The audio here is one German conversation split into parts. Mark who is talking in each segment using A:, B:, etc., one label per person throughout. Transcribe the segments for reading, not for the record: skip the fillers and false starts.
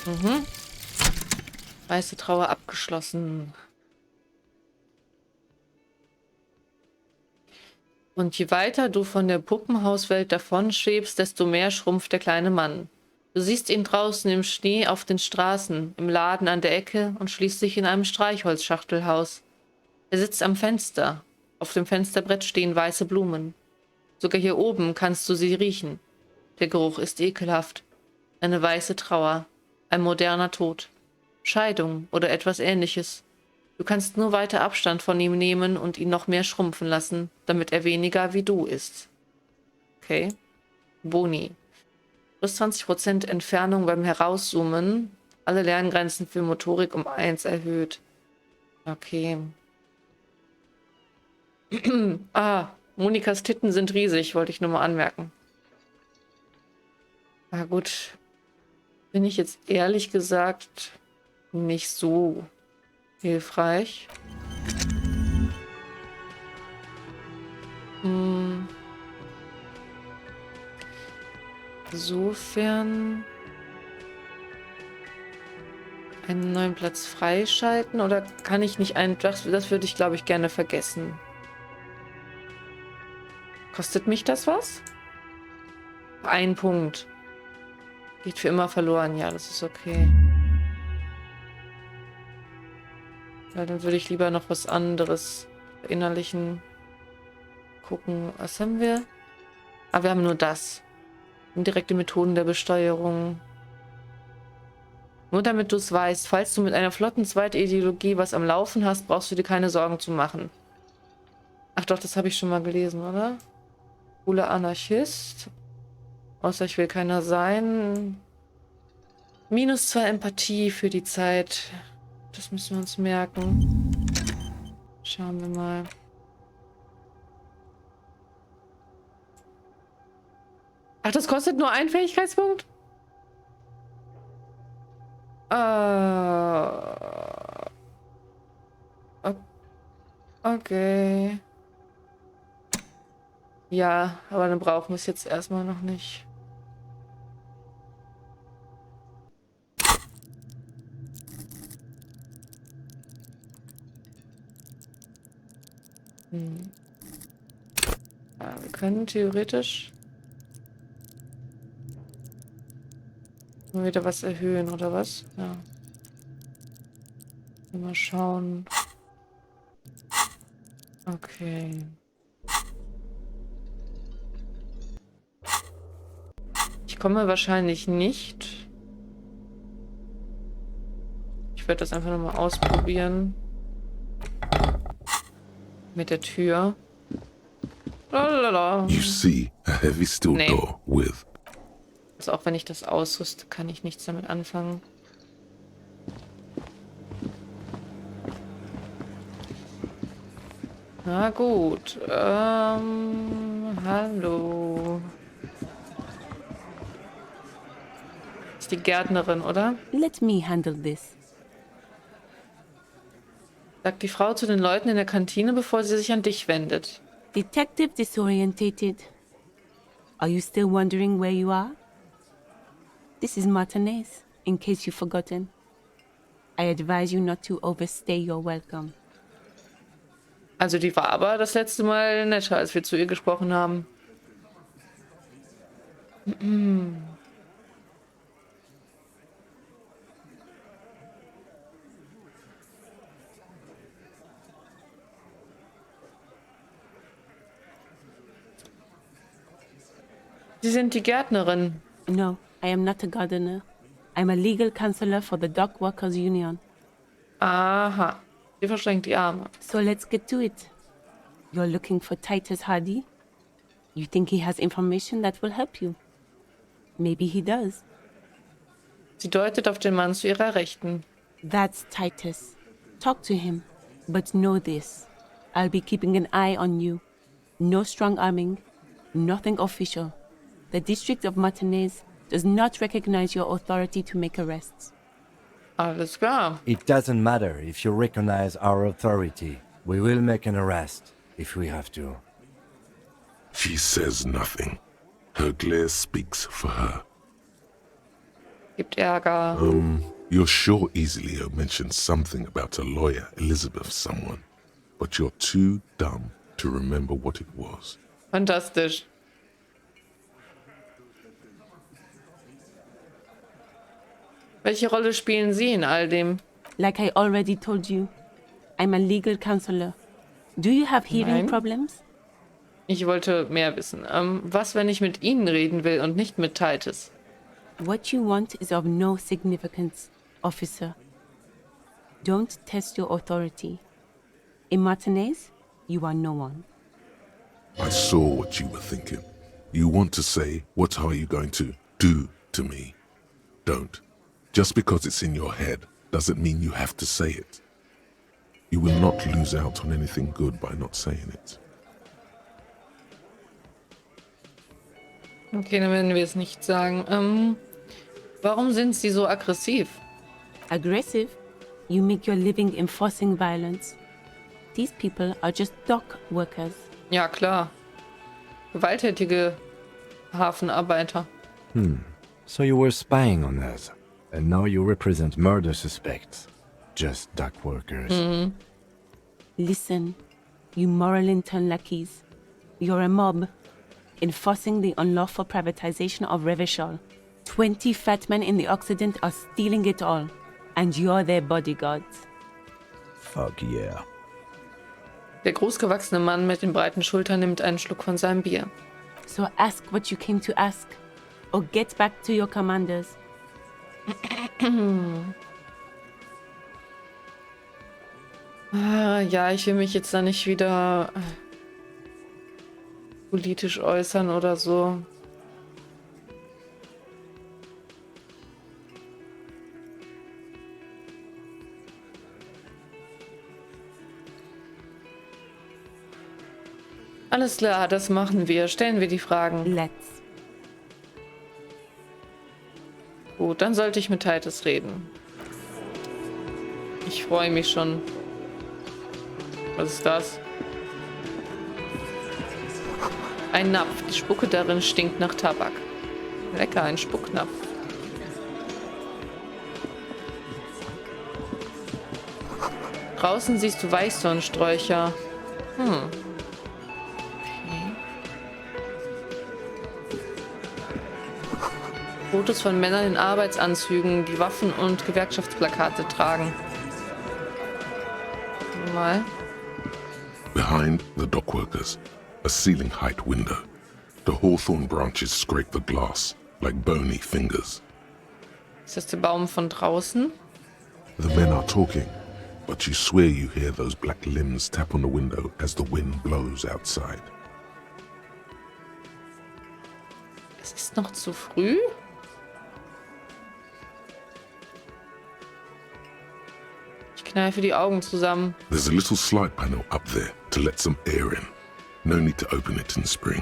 A: Mhm. Weiße Trauer abgeschlossen. Und je weiter du von der Puppenhauswelt davonschwebst, desto mehr schrumpft der kleine Mann. Du siehst ihn draußen im Schnee auf den Straßen, im Laden an der Ecke und schließlich in einem Streichholzschachtelhaus. Er sitzt am Fenster. Auf dem Fensterbrett stehen weiße Blumen. Sogar hier oben kannst du sie riechen. Der Geruch ist ekelhaft. Eine weiße Trauer. Ein moderner Tod. Scheidung oder etwas Ähnliches. Du kannst nur weiter Abstand von ihm nehmen und ihn noch mehr schrumpfen lassen, damit er weniger wie du ist. Okay. Boni. Plus 20% Entfernung beim Herauszoomen. Alle Lerngrenzen für Motorik um 1 erhöht. Okay. Monikas Titten sind riesig, wollte ich nur mal anmerken. Na gut. Bin ich jetzt ehrlich gesagt nicht so hilfreich. Insofern einen neuen Platz freischalten oder kann ich nicht einen... Das würde ich, glaube ich, gerne vergessen. Kostet mich das was? Ein Punkt. Geht für immer verloren. Ja, das ist okay. Ja, dann würde ich lieber noch was anderes verinnerlichen. Gucken, was haben wir? Ah, wir haben nur das. Indirekte Methoden der Besteuerung. Nur damit du es weißt, falls du mit einer flotten Zweitideologie was am Laufen hast, brauchst du dir keine Sorgen zu machen. Ach doch, das habe ich schon mal gelesen, oder? Cooler Anarchist. Außer ich will keiner sein. -2 Empathie für die Zeit. Das müssen wir uns merken. Schauen wir mal. Ach, das kostet nur einen Fähigkeitspunkt? Okay. Ja, aber dann brauchen wir es jetzt erstmal noch nicht. Ja, wir können theoretisch mal wieder was erhöhen, oder was? Ja. Mal schauen. Okay. Ich komme wahrscheinlich nicht. Ich werde das einfach nochmal ausprobieren. Mit der Tür. Lalala.
B: You see a heavy steel
A: Nee.
B: door with...
A: Also auch wenn ich das ausrüste, kann ich nichts damit anfangen. Na gut. Hallo. Ist die Gärtnerin, oder?
C: Let me handle this.
A: Sagt die Frau zu den Leuten in der Kantine, bevor sie sich an dich wendet.
C: Detective disorientated. Are you still wondering where you are? This is Martinez, in case you've forgotten. I advise you not to overstay your welcome.
A: Also die war aber das letzte Mal netter, als wir zu ihr gesprochen haben. Sie sind die Gärtnerin.
C: No, I am not a gardener. I'm a legal counselor for the Dock Workers Union.
A: Aha. Sie verschränkt die Arme.
C: So let's get to it. You're looking for Titus Hardie? You think he has information that will help you? Maybe he does.
A: Sie deutet auf den Mann zu ihrer Rechten.
C: That's Titus. Talk to him. But know this. I'll be keeping an eye on you. No strong arming. Nothing official. The District of Martinez does not recognize your authority to make arrests.
A: Alles klar.
D: It doesn't matter if you recognize our authority. We will make an arrest, if we have to.
B: She says nothing. Her glare speaks for her.
A: Gibt Ärger.
B: You're sure Easilio mentioned something about a lawyer, Elizabeth someone, but you're too dumb to remember what it was.
A: Fantastisch. Welche Rolle spielen Sie in all dem?
C: Like I already told you, I'm a legal counselor. Do you have hearing
A: Nein.
C: problems?
A: Ich wollte mehr wissen. Was, wenn ich mit Ihnen reden will und nicht mit Titus?
C: What you want is of no significance, officer. Don't test your authority. In Martinez, you are no one.
B: I saw what you were thinking. You want to say, what are you going to do to me? Don't. Just because it's in your head doesn't mean you have to say it. You will not lose out on anything good by not saying it.
A: Okay, dann werden wir es nicht sagen. Warum sind Sie so aggressiv?
C: Aggressive? You make your living enforcing violence. These people are just dock workers.
A: Ja, klar. Gewalttätige Hafenarbeiter.
D: So you were spying on us, and now you represent murder suspects. Just dock workers.
C: Listen, you moral intern lackeys. You're a mob, enforcing the unlawful privatization of Revachol. 20 fat men in the Occident are stealing it all, and you're their bodyguards.
D: Fuck yeah.
A: Der großgewachsene Mann mit den breiten Schultern nimmt einen Schluck von seinem Bier.
C: So ask what you came to ask, or get back to your commanders.
A: Ja, ich will mich jetzt da nicht wieder politisch äußern oder so. Alles klar, das machen wir. Stellen wir die Fragen.
C: Let's.
A: Gut, dann sollte ich mit Titus reden. Ich freue mich schon. Was ist das? Ein Napf. Die Spucke darin stinkt nach Tabak. Lecker, ein Spucknapf. Draußen siehst du Weißdornsträucher. Okay. Fotos von Männern in Arbeitsanzügen, die Waffen und Gewerkschaftsplakate tragen. Mal.
B: Behind the dockworkers, a ceiling-height window. The hawthorn branches scrape the glass like bony fingers.
A: Ist das der Baum von draußen?
B: The men are talking, but you swear you hear those black limbs tap on the window as the wind blows outside.
A: Es ist noch zu früh? Ich kneife die Augen zusammen.
B: There's a little slide panel up there to let some air in. No need to open it in spring.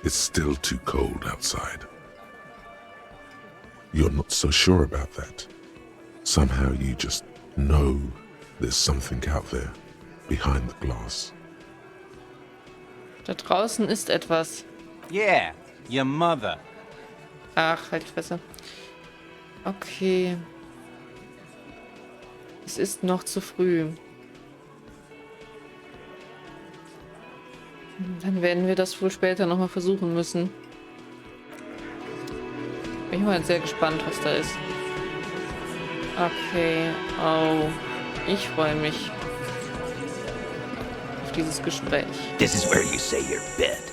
B: It's still too cold outside. You're not so sure about that. Somehow you just know there's something out there behind the glass.
A: Da draußen ist etwas.
E: Yeah, your mother.
A: Ach, halt die Fresse. Okay. Es ist noch zu früh. Dann werden wir das wohl später nochmal versuchen müssen. Bin ich mal sehr gespannt, was da ist. Okay. Oh. Ich freue mich auf dieses Gespräch.
F: This is where you say your bit.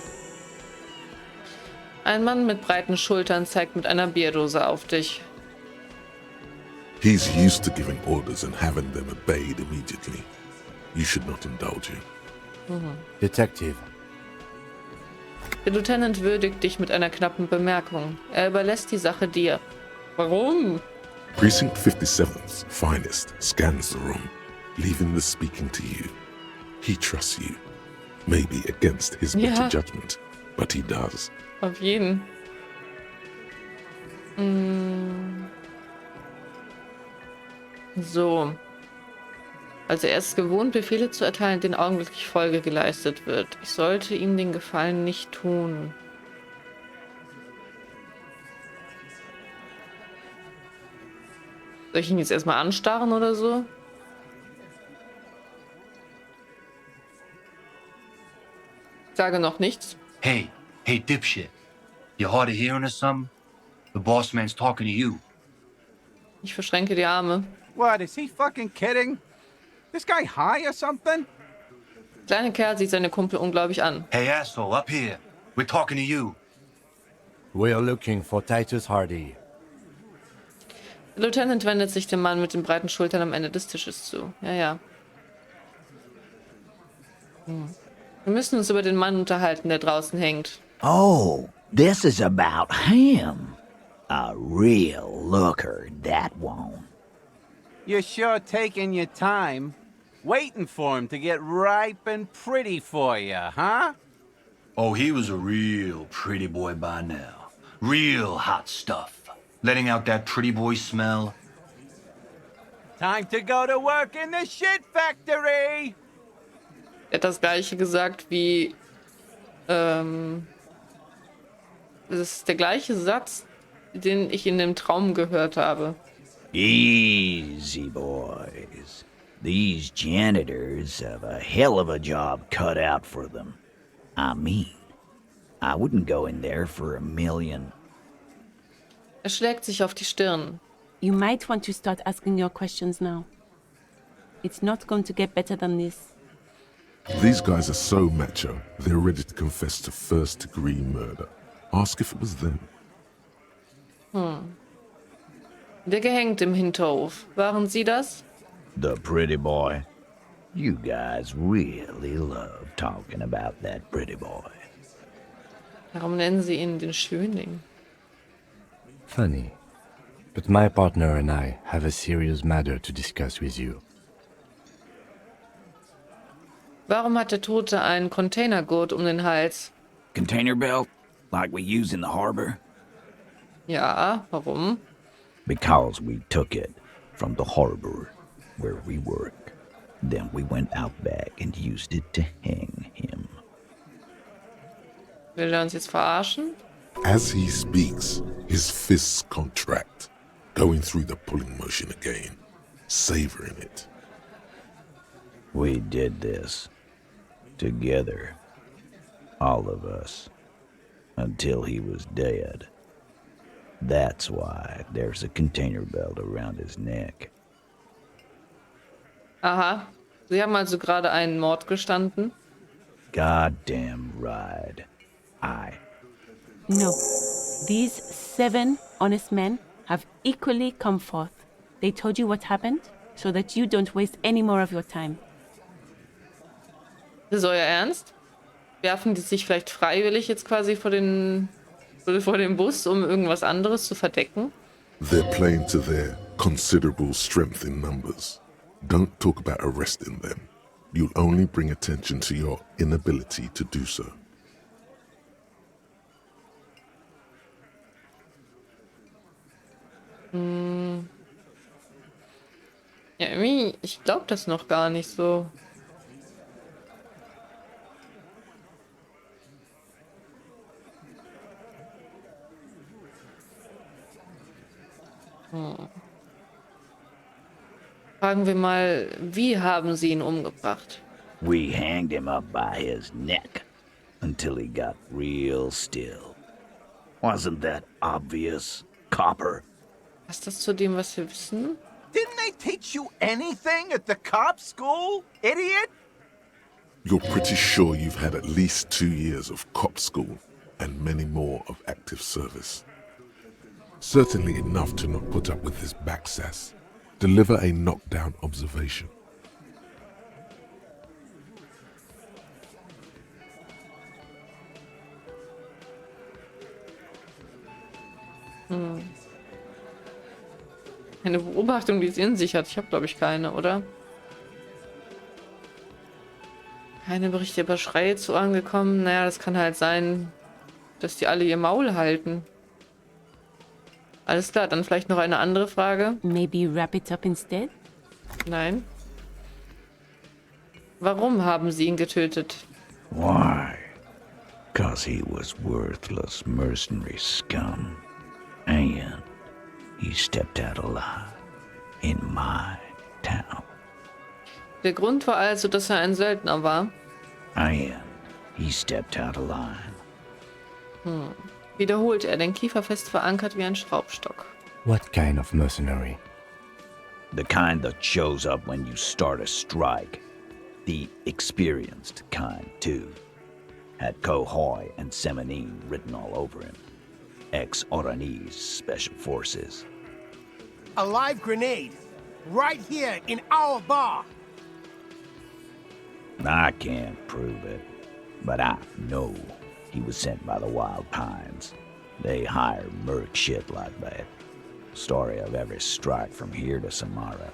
A: Ein Mann mit breiten Schultern zeigt mit einer Bierdose auf dich.
B: He's used to giving orders and having them obeyed immediately. You should not indulge him.
D: Detective,
A: Der Lieutenant würdigt dich mit einer knappen Bemerkung. Er überlässt die Sache dir. Warum?
B: Precinct 57's finest scans the room, leaving the speaking to you. He trusts you. Maybe against his better
A: Ja.
B: judgment, but he does.
A: Auf jeden. So. Also er ist gewohnt, Befehle zu erteilen, denen augenblicklich Folge geleistet wird. Ich sollte ihm den Gefallen nicht tun. Soll ich ihn jetzt erstmal anstarren oder so? Ich sage noch nichts.
F: Hey, dipshit. You hard of hearing or something? The boss man's talking to you.
A: Ich verschränke die Arme.
E: What, is he fucking kidding? This guy high or something?
A: Der kleine Kerl sieht seine Kumpel unglaublich an.
F: Hey, asshole, up here. We're talking to you.
D: We are looking for Titus Hardie.
A: Der Lieutenant wendet sich dem Mann mit den breiten Schultern am Ende des Tisches zu. Ja. Wir müssen uns über den Mann unterhalten, der draußen hängt.
G: Oh, this is about him. A real looker, that one.
E: You're sure taking your time, waiting for him to get ripe and pretty for you, huh?
F: Oh, he was a real pretty boy by now. Real hot stuff. Letting out that pretty boy smell.
E: Time to go to work in the shit factory!
A: Er hat das gleiche gesagt wie... Das ist der gleiche Satz, den ich in dem Traum gehört habe.
G: Easy, boys. These janitors have a hell of a job cut out for them. I mean, I wouldn't go in there for $1 million.
A: Er schlägt sich auf die Stirn.
C: You might want to start asking your questions now. It's not going to get better than this.
B: These guys are so macho, they're ready to confess to first-degree murder. Ask if it was them.
A: Der Gehängte im Hinterhof. Waren Sie das?
G: The pretty boy. You guys really love talking about that pretty boy.
A: Warum nennen Sie ihn den Schönling?
D: Funny. But my partner and I have a serious matter to discuss with you.
A: Warum hat der Tote einen Containergurt um den Hals?
G: Container belt, like we use in the harbor?
A: Ja, warum?
G: Because we took it from the harbor where we work. Then we went out back and used it to hang him.
A: Will er uns jetzt verarschen?
B: As he speaks, his fists contract, going through the pulling motion again, savoring it.
G: We did this together, all of us, until he was dead. That's why there's a container belt around his neck.
A: Aha. Sie haben also gerade einen Mord gestanden?
G: Goddamn right.
C: No. These 7 honest men have equally come forth. They told you what happened so that you don't waste any more of your time.
A: Das ist euer Ernst? Werfen die sich vielleicht freiwillig jetzt quasi vor dem Bus, um irgendwas anderes zu verdecken?
B: They're playing to their considerable strength in numbers. Don't talk about arresting them. You'll only bring attention to your inability to do so.
A: Ja, irgendwie, ich glaube das noch gar nicht so. Fragen wir mal, wie haben Sie ihn umgebracht?
G: We hanged him up by his neck until he got real still. Wasn't that obvious, copper?
A: Passt das zu dem, was wir wissen?
E: Didn't they teach you anything at the cop school, idiot?
B: You're pretty sure you've had at least 2 years of cop school and many more of active service. Certainly enough to not put up with this backsass. Deliver a knockdown observation.
A: Eine Beobachtung, die sie in sich hat. Ich habe, glaube ich, keine, oder? Keine Berichte über Schreie zu angekommen. Naja, das kann halt sein, dass die alle ihr Maul halten. Alles klar, dann vielleicht noch eine andere Frage.
C: Maybe wrap it up instead?
A: Nein. Warum haben sie ihn getötet?
G: Why? 'Cause he was worthless mercenary scum. And he stepped out alive. in my town.
A: Der Grund war also, dass er ein Söldner war.
G: I am. He stepped out of line.
A: Wiederholt er, den Kiefer fest verankert wie ein Schraubstock.
D: What kind of mercenary?
G: The kind that shows up when you start a strike. The experienced kind, too. Had Kohoi and Semenine written all over him. Ex-Oranese Special Forces.
H: A live grenade. Right here in our bar.
G: I can't prove it, but I know he was sent by the Wild Pines. They hire merc shit like that. Story of every strike from here to Samara.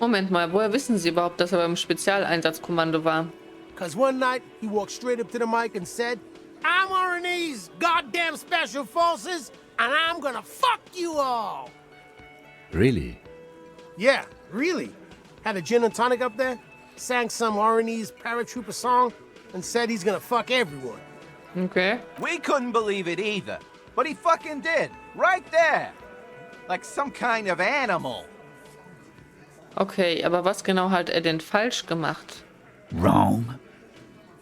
A: Moment mal, woher wissen Sie überhaupt, dass er beim Spezialeinsatzkommando war?
H: Cause one night he walked straight up to the mic and said, I'm Oranese goddamn special forces, and I'm gonna fuck you all.
D: Really?
H: Yeah, really. Had a gin and tonic up there, sang some Oranese paratrooper song, and said he's gonna fuck everyone.
A: Okay.
E: We couldn't believe it either, but he fucking did, right there. Like some kind of animal.
A: Okay, aber was genau hat er denn falsch gemacht?
G: Wrong.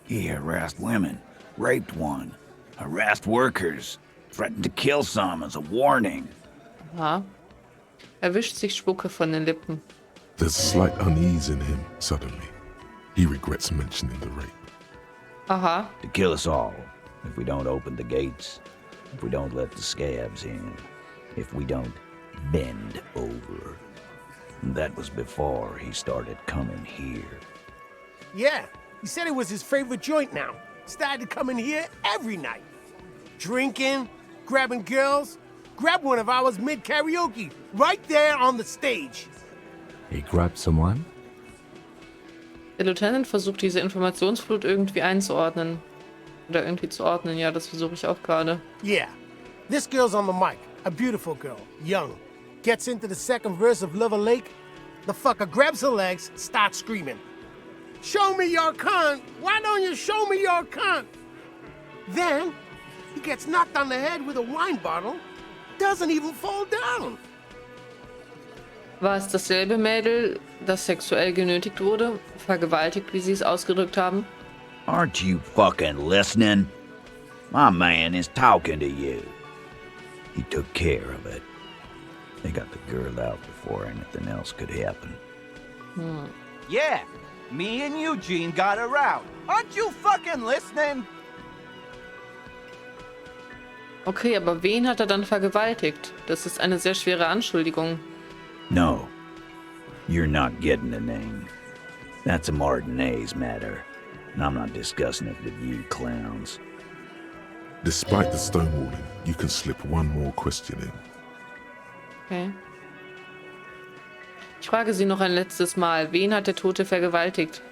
G: He harassed women, raped one, harassed workers, threatened to kill some as a warning.
A: Aha. Er wischt sich Spucke von den Lippen.
B: There's a slight unease in him suddenly. He regrets mentioning the rape.
A: Aha.
G: To kill us all, if we don't open the gates, if we don't let the scabs in, if we don't bend over. That was before he started coming here.
H: Yeah, he said it was his favorite joint now. Started to come in here every night. Drinking, grabbing girls. Grabbed one of ours mid-karaoke, right there on the stage.
D: He grabbed someone?
A: Der Lieutenant versucht, diese Informationsflut irgendwie einzuordnen. Oder irgendwie zu ordnen, ja, das versuche ich auch gerade.
H: Yeah, this girl's on the mic. A beautiful girl, young. Gets into the second verse of Lover Lake. The fucker grabs her legs, starts screaming. Show me your cunt! Why don't you show me your cunt? Then, he gets knocked on the head with a wine bottle. Doesn't even fall down.
A: War es dasselbe Mädel, das sexuell genötigt wurde? Vergewaltigt, wie sie es ausgedrückt haben?
G: Aren't you fucking listening? My man is talking to you. He took care of it. They got the girl out before anything else could happen.
E: Yeah, me and Eugene got her out. Aren't you fucking listening?
A: Okay, aber wen hat er dann vergewaltigt? Das ist eine sehr schwere Anschuldigung.
G: No, you're not getting the name. That's a Martinez matter, and I'm not discussing it with you clowns.
B: Despite the stonewalling, you can slip one more question in.
A: Okay. Ich frage Sie noch ein letztes Mal. Wen hat der Tote vergewaltigt?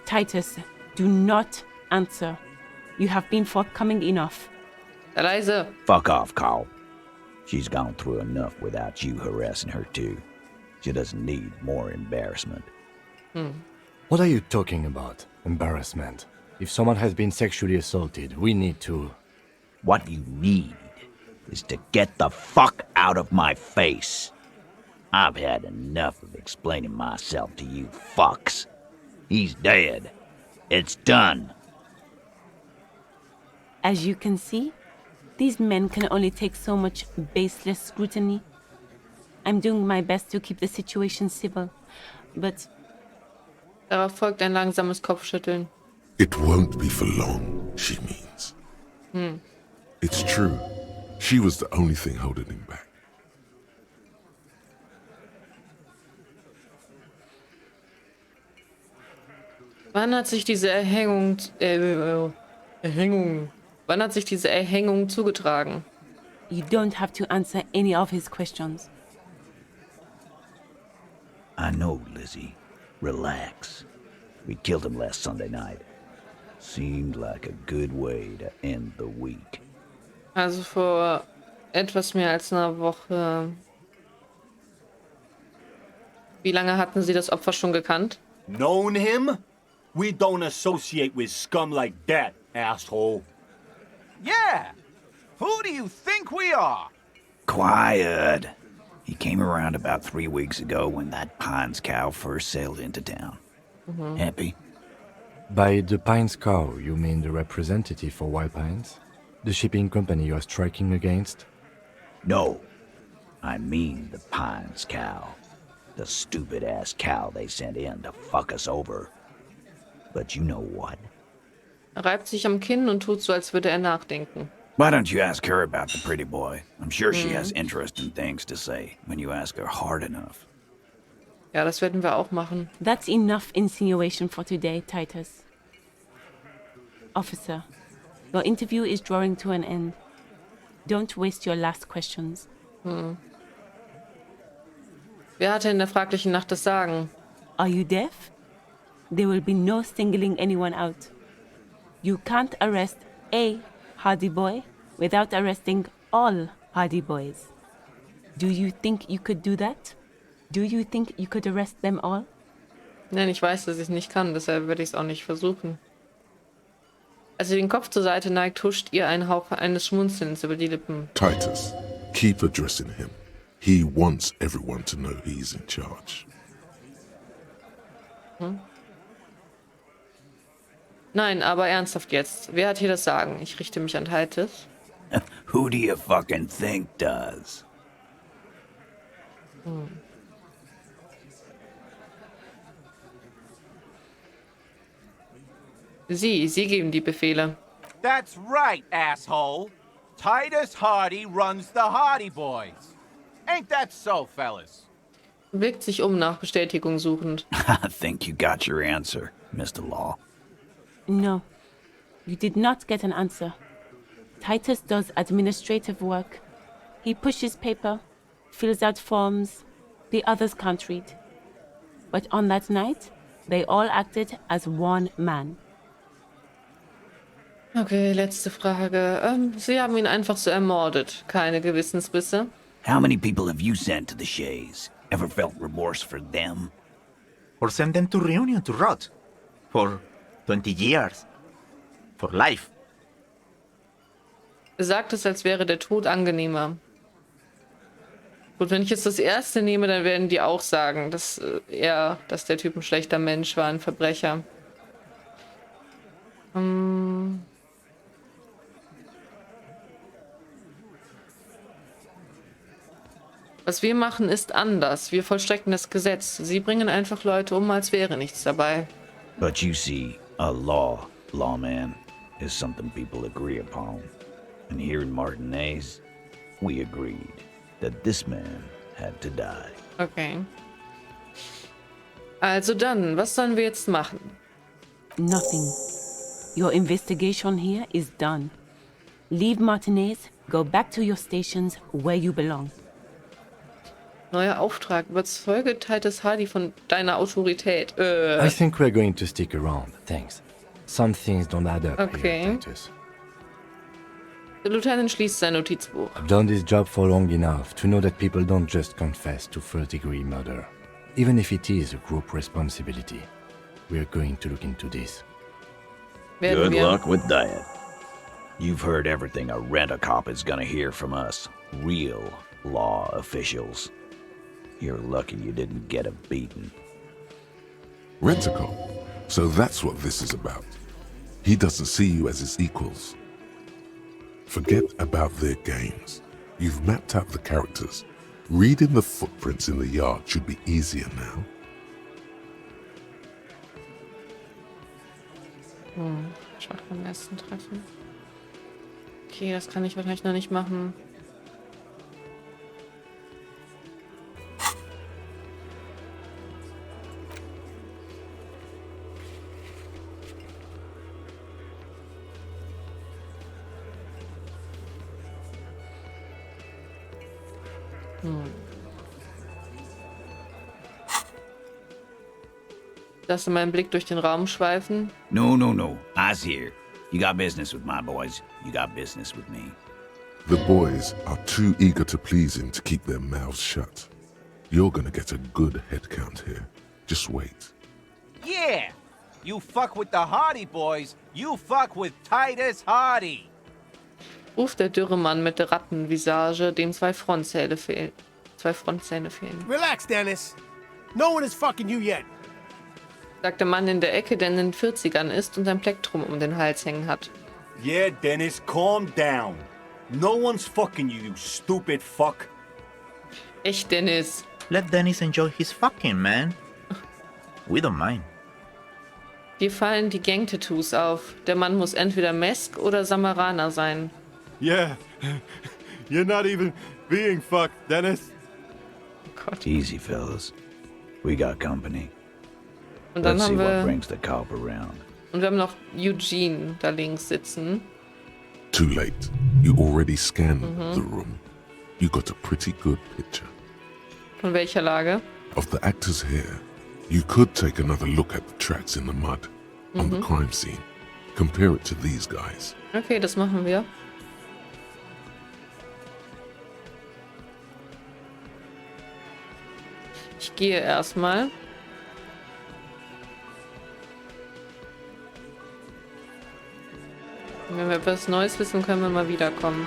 C: Titus, do not answer. You have been forthcoming enough.
A: Sei leise.
G: Fuck off, Carl. She's gone through enough without you harassing her too. She doesn't need more embarrassment.
D: What are you talking about? Embarrassment. If someone has been sexually assaulted, we need to...
G: What you need is to get the fuck out of my face. I've had enough of explaining myself to you fucks. He's dead. It's done.
C: As you can see, these men can only take so much baseless scrutiny. I'm doing my best to keep the situation civil, but
A: Darauf folgt ein langsames Kopfschütteln.
B: It won't be for long, she means. It's true. She was the only thing holding him back.
A: Wann hat sich diese Wann hat sich diese Erhängung zugetragen?
C: you don't have to answer any of his questions.
G: I know, Lizzie. Relax. We killed him last Sunday night. Seemed like a good way to end the week.
A: Also vor etwas mehr als einer Woche. Wie lange hatten Sie das Opfer schon gekannt?
I: Known him? We don't associate with scum like that, asshole.
E: Yeah! Who do you think we are?
G: Quiet. He came around about 3 weeks ago when that Pines cow first sailed into town. Happy?
D: By the Pines cow, you mean the representative for Wild Pines? The shipping company you are striking against?
G: No. I mean the Pines cow. The stupid-ass cow they sent in to fuck us over. But you know what?
A: Er reibt sich am Kinn und tut so, als würde er nachdenken.
G: Why don't you ask her about the pretty boy? I'm sure she has interesting things to say when you ask her hard enough.
A: Ja, das werden wir auch machen.
C: That's enough insinuation for today, Titus. Officer, your interview is drawing to an end. Don't waste your last questions.
A: Wer hatte in der fraglichen Nacht das Sagen?
C: Are you deaf? There will be no singling anyone out. You can't arrest a Hardie-Boy without arresting all Hardie-Boys. Do you think you could do that? Do you think you could arrest them all?
A: Nein, ich weiß, dass ich es nicht kann, deshalb werde ich es auch nicht versuchen. Als sie den Kopf zur Seite neigt, huscht ihr ein Hauch eines Schmunzelns über die Lippen.
B: Titus, keep addressing him. He wants everyone to know he's in charge.
A: Nein, aber ernsthaft jetzt. Wer hat hier das Sagen? Ich richte mich an Titus.
G: Who do you fucking think does?
A: Sie geben die Befehle.
E: That's right, asshole. Titus Hardie runs the Hardie-Boys. Ain't that so, fellas?
A: Blickt sich um nach Bestätigung suchend.
G: I think you got your answer, Mr. Law.
C: No, you did not get an answer. Titus does administrative work. He pushes paper, fills out forms. The others can't read. But on that night, they all acted as one man.
A: Okay, letzte Frage. Sie haben ihn einfach so ermordet. Keine Gewissensbisse.
G: How many people have you sent to the Shays? Ever felt remorse for them?
J: Or send them to Reunion to rot. For 20 years. For life.
A: Sagt es, als wäre der Tod angenehmer. Gut, wenn ich jetzt das erste nehme, dann werden die auch sagen, dass dass der Typ ein schlechter Mensch war, ein Verbrecher. Was wir machen, ist anders. Wir vollstrecken das Gesetz. Sie bringen einfach Leute um, als wäre nichts dabei.
G: But you see, a lawman, is something people agree upon. And here in Martinez, we agreed that this man had to die.
A: Okay. Also dann, was sollen wir jetzt machen?
C: Nothing. Your investigation here is done. Leave Martinez, go back to your stations where you belong.
A: Neuer Auftrag. Überzeuge Titus Hardie von deiner Autorität.
D: I think we're going to stick around, thanks. Some things don't add up
A: Okay.
D: here, Titus.
A: Der Lieutenant schließt sein Notizbuch.
D: I've done this job for long enough to know that people don't just confess to first-degree murder, even if it is a group responsibility. We're going to look into this.
A: Werden
G: Good
A: wir.
G: luck with that. You've heard everything a rent-a-cop is gonna hear from us, real law officials. You're lucky you didn't get a beating.
B: Rent-a-cop. So that's what this is about. He doesn't see you as his equals. Forget about their games. You've mapped out the characters. Reading the footprints in the yard should be easier now.
A: Schwach beim ersten Treffen. Okay, das kann ich wahrscheinlich noch nicht machen. Lasse meinen Blick durch den Raum schweifen.
G: No. I's here. You got business with my boys. You got business with me.
B: The boys are too eager to please him to keep their mouths shut. You're gonna get a good head count here. Just wait.
E: Yeah! You fuck with the Hardie-Boys, you fuck with Titus Hardie!
A: Ruft der dürre Mann mit der Rattenvisage, dem 2 Frontzähne fehlen. 2 Frontzähne fehlen.
H: Relax, Dennis. No one is fucking you yet.
A: Sagt der Mann in der Ecke, der in den 40ern ist und ein Plektrum um den Hals hängen hat.
I: Yeah, Dennis, calm down. No one's fucking you, you stupid fuck.
A: Echt, Dennis.
J: Let Dennis enjoy his fucking, man. We don't mind.
A: Dir fallen die Gang-Tattoos auf. Der Mann muss entweder Mesk oder Samaraner sein.
K: Yeah, you're not even being fucked, Dennis.
A: Gott.
G: Easy, fellas. We got company.
A: Und dann
G: Let's see
A: haben
G: what
A: wir...
G: brings the cop around.
A: Und wir haben noch Eugene da links sitzen.
B: Too late. You already scanned the room. You got a pretty good picture.
A: Von welcher Lage?
B: Of the actors here. You could take another look at the tracks in the mud on the crime scene. Compare it to these guys.
A: Okay, das machen wir. Ich gehe erstmal. Wenn wir etwas Neues wissen, können wir mal wiederkommen.